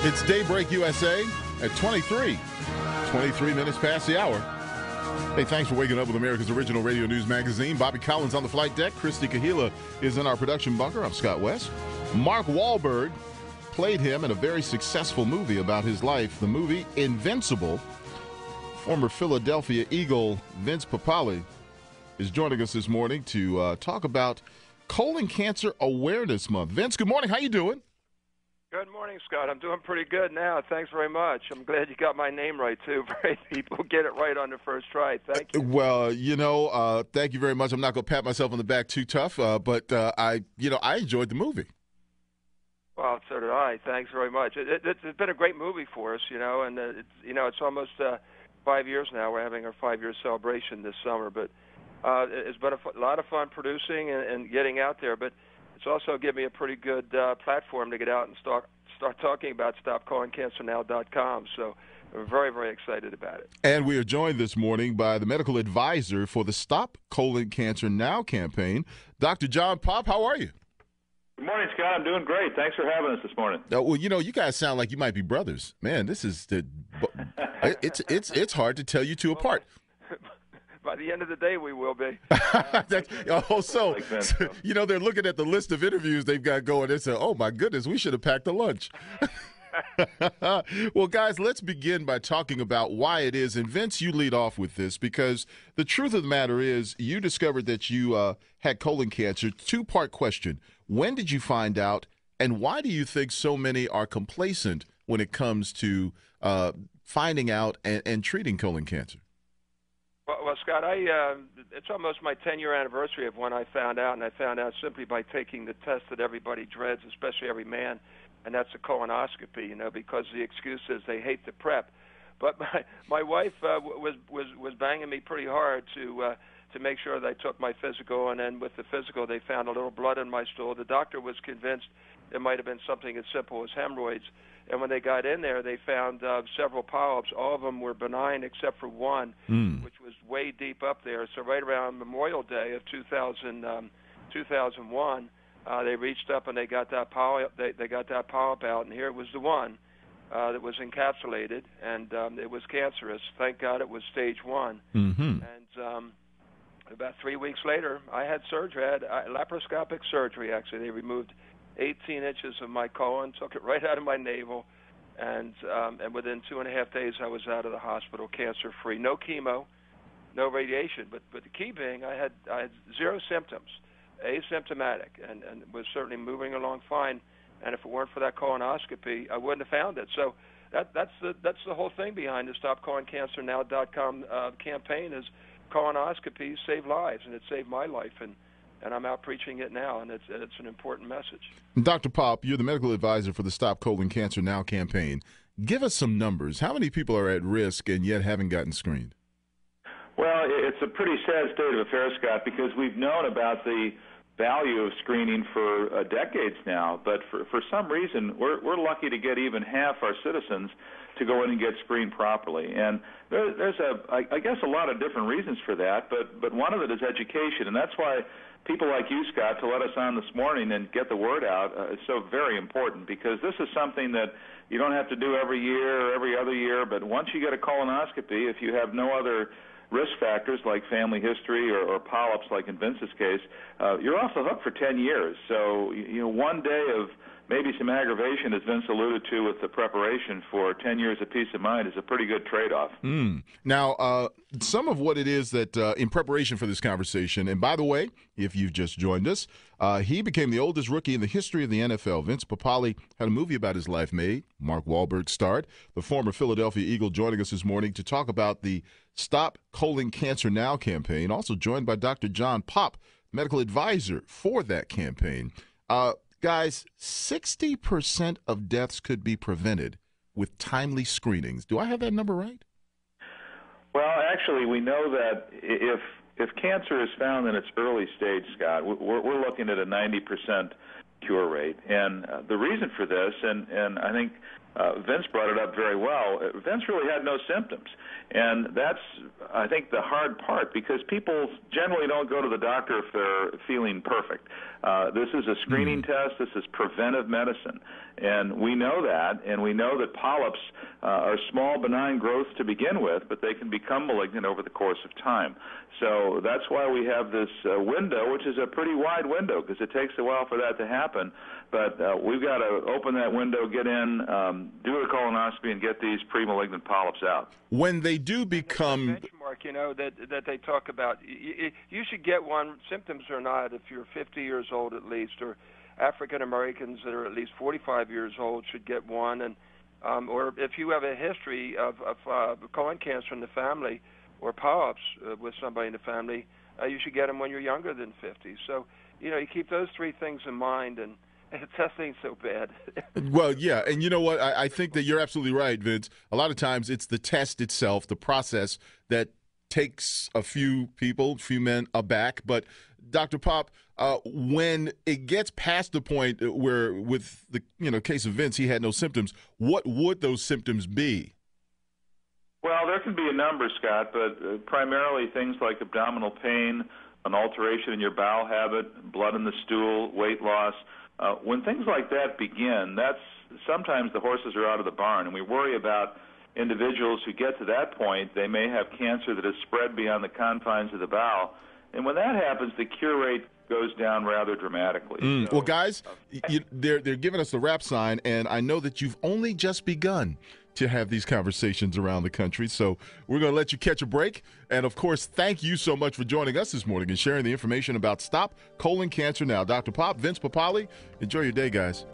It's DayBreak USA at 23 minutes past the hour. Hey, thanks for waking up with America's original radio news magazine. Bobby Collins on the flight deck. Christy Kahila is in our production bunker. I'm Scott West. Mark Wahlberg played him in a very successful movie about his life, the movie Invincible. Former Philadelphia Eagle Vince Papale is joining us this morning to talk about Colon Cancer Awareness Month. Vince, good morning. How you doing? Good morning, Scott. I'm doing pretty good now. Thanks very much. I'm glad you got my name right, too. Very people get it right on the first try. Thank you. Well, thank you very much. I'm not going to pat myself on the back too tough, but I enjoyed the movie. Well, so did I. Thanks very much. It's been a great movie for us, and it's almost 5 years now. We're having our 5-year celebration this summer, but it's been a lot of fun producing and getting out there, but it's also given me a pretty good platform to get out and start talking about StopCallingCancerNow.com. So I'm very, very excited about it. And we are joined this morning by the medical advisor for the Stop Colon Cancer Now campaign, Dr. John Pop. How are you? Good morning, Scott. I'm doing great. Thanks for having us this morning. Well, you guys sound like you might be brothers. Man, this is it's hard to tell you two apart. By the end of the day, we will be. They're looking at the list of interviews they've got going. They say, oh, my goodness, we should have packed a lunch. Well, guys, let's begin by talking about why it is. And, Vince, you lead off with this because the truth of the matter is you discovered that you had colon cancer. Two-part question. When did you find out, and why do you think so many are complacent when it comes to finding out and treating colon cancer? Well, Scott, it's almost my 10-year anniversary of when I found out, and I found out simply by taking the test that everybody dreads, especially every man, and that's a colonoscopy, because the excuse is they hate the prep. But my wife was banging me pretty hard to make sure that I took my physical, and then with the physical they found a little blood in my stool. The doctor was convinced it might have been something as simple as hemorrhoids. And when they got in there, they found several polyps. All of them were benign except for one, which was way deep up there. So right around Memorial Day of 2001, they reached up and they got that polyp. They got that polyp out, and here it was the one that was encapsulated, and it was cancerous. Thank God it was stage 1. Mm-hmm. And about 3 weeks later, I had surgery. I had laparoscopic surgery. Actually, they removed 18 inches of my colon, took it right out of my navel, and within 2.5 days I was out of the hospital, cancer-free. No chemo, no radiation, but the key being I had zero symptoms, asymptomatic, and was certainly moving along fine. And if it weren't for that colonoscopy, I wouldn't have found it. So that's the whole thing behind the StopCallingCancerNow.com campaign is colonoscopies save lives, and it saved my life, and I'm out preaching it now, and it's an important message. Dr. Pop, you're the medical advisor for the Stop Colon Cancer Now campaign. Give us some numbers. How many people are at risk and yet haven't gotten screened? Well, it's a pretty sad state of affairs, Scott, because we've known about the value of screening for decades now, but for some reason we're lucky to get even half our citizens to go in and get screened properly. And there's I guess a lot of different reasons for that, but one of it is education, and that's why people like you, Scott, to let us on this morning and get the word out is so very important, because this is something that you don't have to do every year or every other year, but once you get a colonoscopy, if you have no other risk factors like family history or polyps like in Vince's case, you're off the hook for 10 years. So, one day of maybe some aggravation, as Vince alluded to with the preparation for 10 years of peace of mind, is a pretty good trade-off. Now, some of what it is that in preparation for this conversation, and by the way, if you've just joined us, he became the oldest rookie in the history of the NFL. Vince Papale had a movie about his life made. Mark Wahlberg starred. The former Philadelphia Eagle joining us this morning to talk about the Stop Colon Cancer Now campaign, also joined by Dr. John Pop, medical advisor for that campaign. Guys, 60% of deaths could be prevented with timely screenings. Do I have that number right? Well, actually, we know that if cancer is found in its early stage, Scott, we're looking at a 90% cure rate. And the reason for this, and I think Vince brought it up very well. Vince really had no symptoms. And that's, I think, the hard part, because people generally don't go to the doctor if they're feeling perfect. This is a screening test. This is preventive medicine. And we know that, and we know that polyps are small, benign growths to begin with, but they can become malignant over the course of time. So that's why we have this window, which is a pretty wide window, because it takes a while for that to happen. But we've got to open that window, get in, do a colonoscopy, and get these pre-malignant polyps out. When they do become benchmark, that they talk about, you should get one, symptoms or not, if you're 50 years old at least, or African Americans that are at least 45 years old should get one, and or if you have a history of colon cancer in the family or polyps with somebody in the family, you should get them when you're younger than 50. So, you keep those three things in mind, and the test ain't so bad. Well, yeah, and you know what? I think that you're absolutely right, Vince. A lot of times it's the test itself, the process, that takes a few men aback. But, Dr. Pop, when it gets past the point where, with the case of Vince, he had no symptoms, what would those symptoms be? Well, there can be a number, Scott, but primarily things like abdominal pain, an alteration in your bowel habit, blood in the stool, weight loss. When things like that begin, that's sometimes the horses are out of the barn, and we worry about individuals who get to that point. They may have cancer that has spread beyond the confines of the bowel, and when that happens, the cure rate goes down rather dramatically. So, well, guys, they're giving us the wrap sign, and I know that you've only just begun to have these conversations around the country. So we're going to let you catch a break. And, of course, thank you so much for joining us this morning and sharing the information about Stop Colon Cancer Now. Dr. Pop, Vince Papale, enjoy your day, guys.